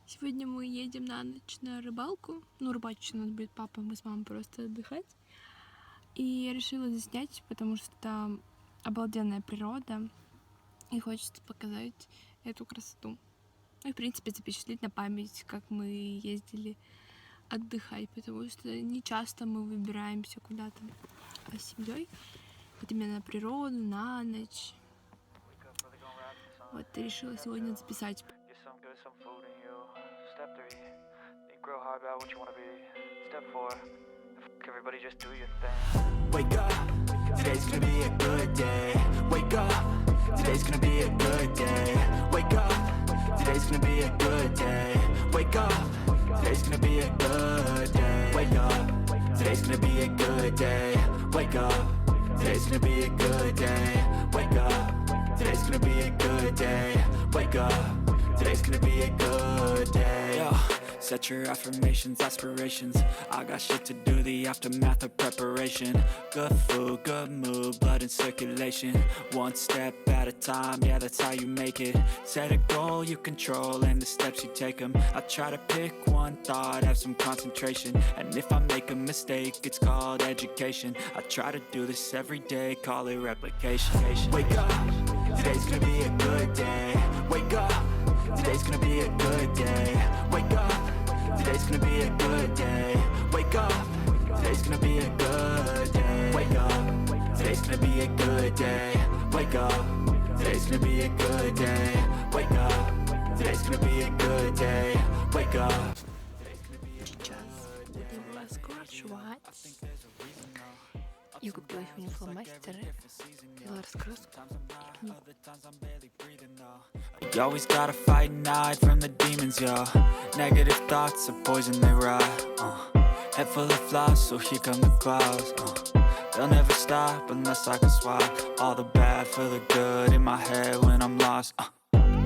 Сегодня мы едем на ночь на рыбалку. Ну, рыбачить у нас будет папа, мы с мамой просто отдыхать. И я решила заснять, потому что там обалденная природа. И хочется показать эту красоту. Ну и, в принципе, запечатлеть на память, как мы ездили отдыхать. Потому что не часто мы выбираемся куда-то с семьей. Вот именно на природу, на ночь. Вот, я решила сегодня записать. Step 3, think real hard about what you want to be. Step 4, everybody just do your thing. Wake up, today's gonna be a good day. Wake up, today's gonna be a good day. Wake up, today's gonna be a good day. Wake up, today's gonna be a good day. Wake up, today's gonna be a good day. Wake up, today's gonna be a good day. Wake up, today's gonna be a good day. Wake up, today's gonna be a good day. Yo, set your affirmations, aspirations. I got shit to do, the aftermath of preparation. Good food, good mood, blood in circulation. One step at a time, yeah, that's how you make it. Set a goal you control and the steps you take them. I try to pick one thought, have some concentration. And if I make a mistake, it's called education. I try to do this every day, call it replication. Wake up, today's gonna be a good day. Wake up, today's gonna be a good day. Wake up, today's gonna be a good day. Wake up, today's gonna be a good day. Wake up, today's gonna be a good day. Wake up, today's gonna be a good day. Wake up, today's gonna be a good day. Wake up. Сейчас будем раскрашивать. Я купила сегодня фломастеры, взяла раскраску и книгу. You always gotta fight and hide from the demons, yo. Negative thoughts are poison, they rot. Head full of flies, so here come the clouds. They'll never stop unless I can swap all the bad for the good in my head when I'm lost.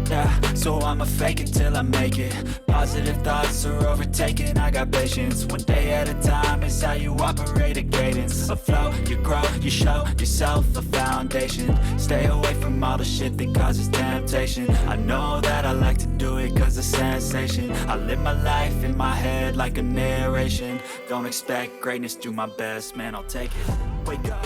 Yeah, so I'ma fake it till I make it. Positive thoughts are overtaken, I got patience. One day at a time is how you operate a cadence. Afloat, you grow, you show yourself a foundation. Stay away from all the shit that causes temptation. I know that I like to do it cause it's sensation. I live my life in my head like a narration. Don't expect greatness, do my best, man, I'll take it. Wake up,